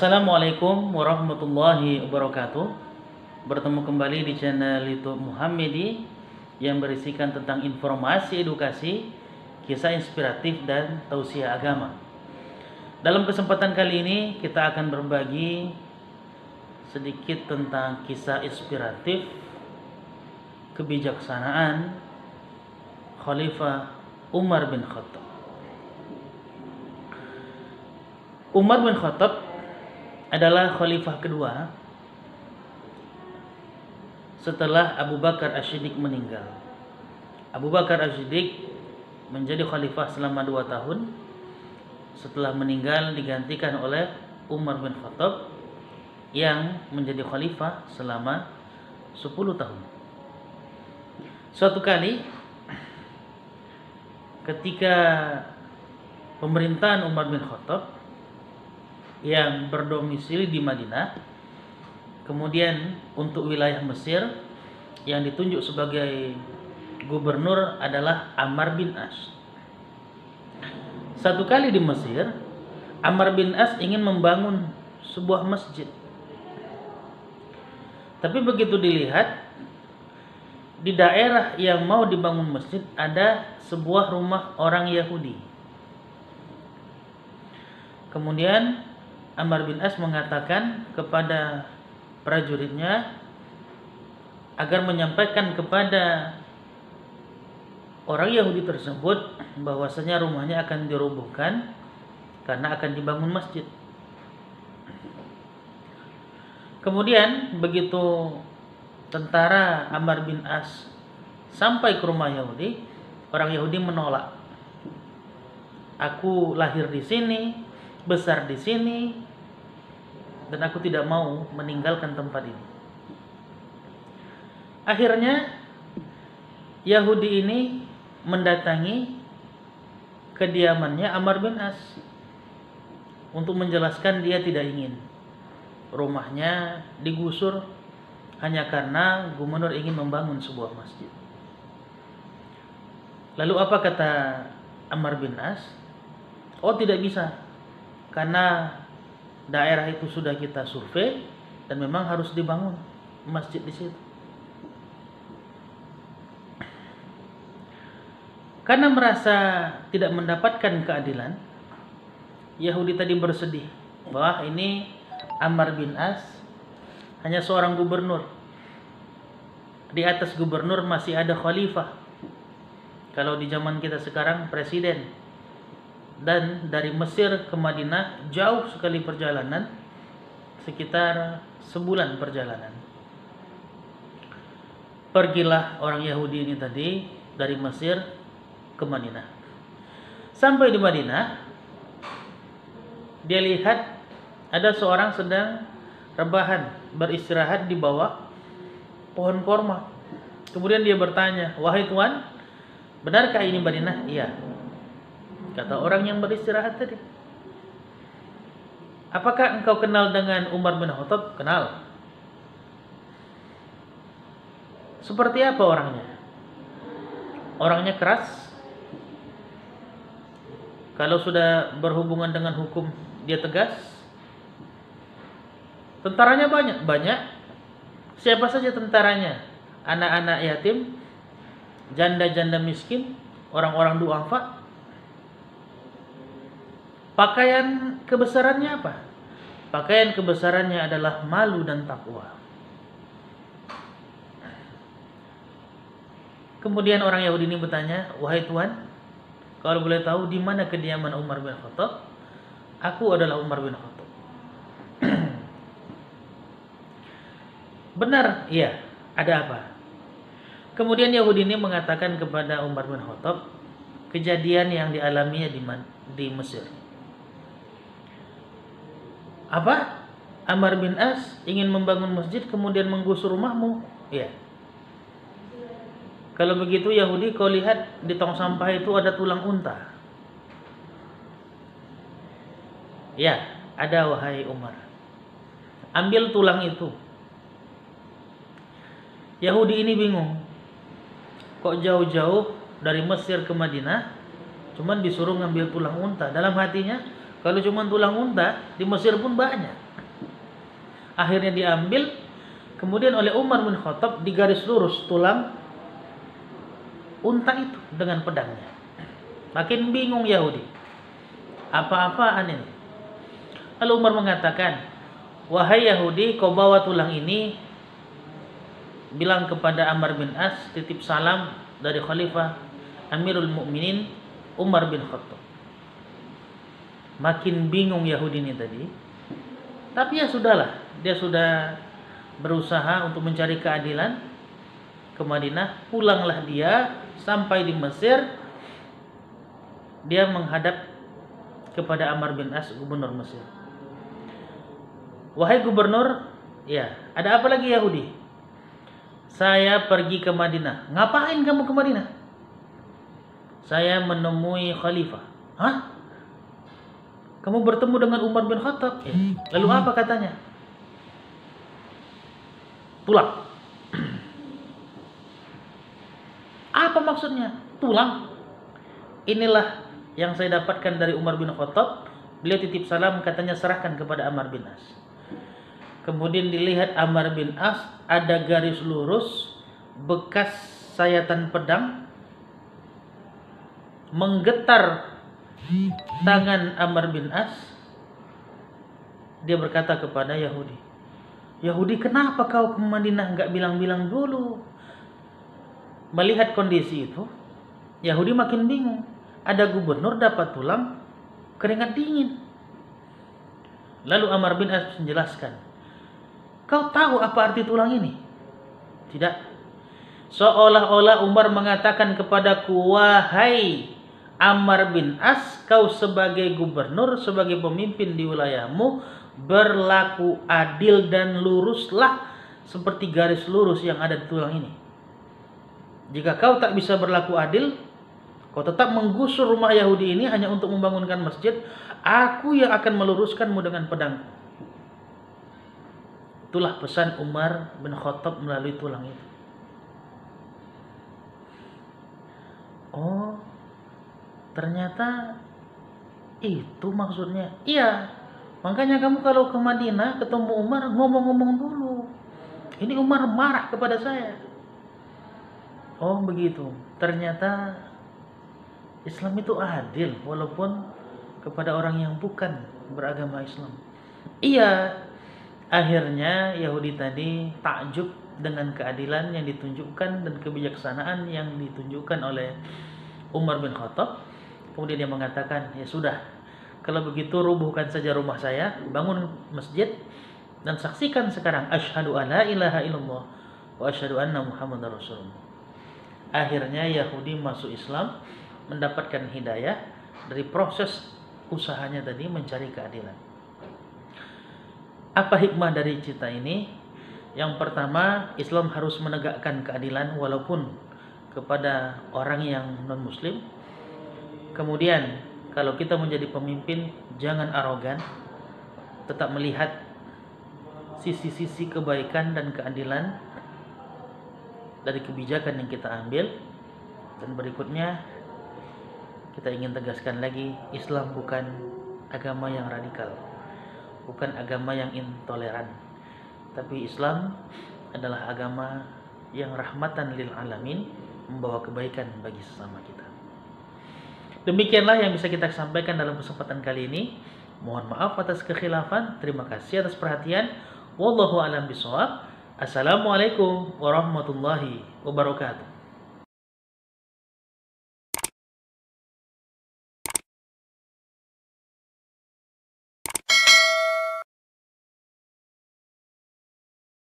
Assalamualaikum warahmatullahi wabarakatuh. Bertemu kembali di channel YouTube Muhammadi yang berisikan tentang informasi edukasi, kisah inspiratif dan tausiah agama. Dalam kesempatan kali ini kita akan berbagi sedikit tentang kisah inspiratif kebijaksanaan Khalifah Umar bin Khattab. Umar bin Khattab adalah khalifah kedua setelah Abu Bakar As-Siddiq meninggal. Abu Bakar As-Siddiq menjadi khalifah selama 2 tahun. Setelah meninggal digantikan oleh Umar bin Khattab yang menjadi khalifah selama 10 tahun. Suatu kali ketika pemerintahan Umar bin Khattab yang berdomisili di Madinah, kemudian untuk wilayah Mesir yang ditunjuk sebagai gubernur adalah Ammar bin As. Satu kali di Mesir, Ammar bin As ingin membangun sebuah masjid. Tapi begitu dilihat, di daerah yang mau dibangun masjid ada sebuah rumah orang Yahudi. Kemudian Ammar bin As mengatakan kepada prajuritnya agar menyampaikan kepada orang Yahudi tersebut bahwasanya rumahnya akan dirobohkan karena akan dibangun masjid. Kemudian begitu tentara Ammar bin As sampai ke rumah Yahudi, orang Yahudi menolak. Aku lahir di sini, besar di sini, dan aku tidak mau meninggalkan tempat ini. Akhirnya Yahudi ini mendatangi kediamannya Ammar bin As untuk menjelaskan dia tidak ingin rumahnya digusur hanya karena gubernur ingin membangun sebuah masjid. Lalu apa kata Ammar bin As? Oh, tidak bisa, karena daerah itu sudah kita survei dan memang harus dibangun masjid di situ. Karena merasa tidak mendapatkan keadilan, Yahudi tadi bersedih bahwa ini Ammar bin As hanya seorang gubernur. Di atas gubernur masih ada khalifah. Kalau di zaman kita sekarang presiden. Dan dari Mesir ke Madinah jauh sekali perjalanan, sekitar sebulan perjalanan. Pergilah orang Yahudi ini tadi dari Mesir ke Madinah. Sampai di Madinah, dia lihat ada seorang sedang rebahan, beristirahat di bawah pohon korma. Kemudian dia bertanya, "Wahai tuan, benarkah ini Madinah?" "Iya," kata orang yang beristirahat tadi. "Apakah engkau kenal dengan Umar bin Khattab?" "Kenal." "Seperti apa orangnya?" "Orangnya keras. Kalau sudah berhubungan dengan hukum dia tegas. Tentaranya banyak." "Banyak." "Siapa saja tentaranya?" "Anak-anak yatim, janda-janda miskin, orang-orang duafa." "Pakaian kebesarannya apa?" "Pakaian kebesarannya adalah malu dan takwa." Kemudian orang Yahudi ini bertanya, "Wahai tuan, kalau boleh tahu di mana kediaman Umar bin Khattab?" "Aku adalah Umar bin Khattab." "Benar?" "Iya." "Ada apa?" Kemudian Yahudi ini mengatakan kepada Umar bin Khattab kejadian yang dialaminya di Mesir. "Apa? Ammar bin As ingin membangun masjid kemudian menggusur rumahmu?" "Iya." "Kalau begitu Yahudi, kau lihat di tong sampah itu ada tulang unta." "Ya, ada wahai Umar." "Ambil tulang itu." Yahudi ini bingung. Kok jauh-jauh dari Mesir ke Madinah cuman disuruh ngambil tulang unta. Dalam hatinya, kalau cuma tulang unta di Mesir pun banyak. Akhirnya diambil, kemudian oleh Umar bin Khattab digaris lurus tulang unta itu dengan pedangnya. Makin bingung Yahudi, apa-apaan ini? Lalu Umar mengatakan, wahai Yahudi, kau bawa tulang ini, bilang kepada Amr bin As, titip salam dari Khalifah Amirul Mukminin Umar bin Khattab. Makin bingung Yahudi ini tadi, tapi ya sudahlah, dia sudah berusaha untuk mencari keadilan ke Madinah. Pulanglah dia, sampai di Mesir, dia menghadap kepada Amr bin As, gubernur Mesir. Wahai gubernur, ya, ada apa lagi Yahudi? Saya pergi ke Madinah. Ngapain kamu ke Madinah? Saya menemui Khalifah. Hah? Kamu bertemu dengan Umar bin Khattab? Lalu apa katanya? Tulang. Apa maksudnya? Tulang. Inilah yang saya dapatkan dari Umar bin Khattab. Beliau titip salam, katanya serahkan kepada Amr bin As. Kemudian dilihat Amr bin As, ada garis lurus bekas sayatan pedang menggetar tangan Amr bin As. Dia berkata kepada Yahudi, Yahudi, kenapa kau ke Madinah nggak bilang-bilang dulu? Melihat kondisi itu, Yahudi makin bingung. Ada gubernur dapat tulang, keringat dingin. Lalu Amr bin As menjelaskan, kau tahu apa arti tulang ini? Tidak. Seolah-olah Umar mengatakan kepadaku, wahai Amr bin As, kau sebagai gubernur, sebagai pemimpin di wilayahmu, berlaku adil dan luruslah seperti garis lurus yang ada di tulang ini. Jika kau tak bisa berlaku adil, kau tetap menggusur rumah Yahudi ini hanya untuk membangunkan masjid, aku yang akan meluruskanmu dengan pedangku. Itulah pesan Umar bin Khattab melalui tulang itu. Oh, ternyata itu maksudnya. Iya, makanya kamu kalau ke Madinah ketemu Umar, ngomong-ngomong dulu. Ini Umar marah kepada saya. Oh begitu. Ternyata Islam itu adil walaupun kepada orang yang bukan beragama Islam. Iya, akhirnya Yahudi tadi takjub dengan keadilan yang ditunjukkan dan kebijaksanaan yang ditunjukkan oleh Umar bin Khattab. Kemudian dia mengatakan, ya sudah, kalau begitu rubuhkan saja rumah saya, bangun masjid, dan saksikan sekarang asyhadu alla ilaha illallah wa asyhadu anna Muhammadar Rasulullah. Akhirnya Yahudi masuk Islam, mendapatkan hidayah dari proses usahanya tadi mencari keadilan. Apa hikmah dari cerita ini? Yang pertama, Islam harus menegakkan keadilan walaupun kepada orang yang non-muslim. Kemudian, kalau kita menjadi pemimpin, jangan arogan, tetap melihat sisi-sisi kebaikan dan keadilan dari kebijakan yang kita ambil. Dan berikutnya, kita ingin tegaskan lagi, Islam bukan agama yang radikal, bukan agama yang intoleran, tapi Islam adalah agama yang rahmatan lil alamin, membawa kebaikan bagi sesama kita. Demikianlah yang bisa kita sampaikan dalam kesempatan kali ini. Mohon maaf atas kekhilafan. Terima kasih atas perhatian. Wallahu a'lam bishawab. Assalamualaikum warahmatullahi wabarakatuh.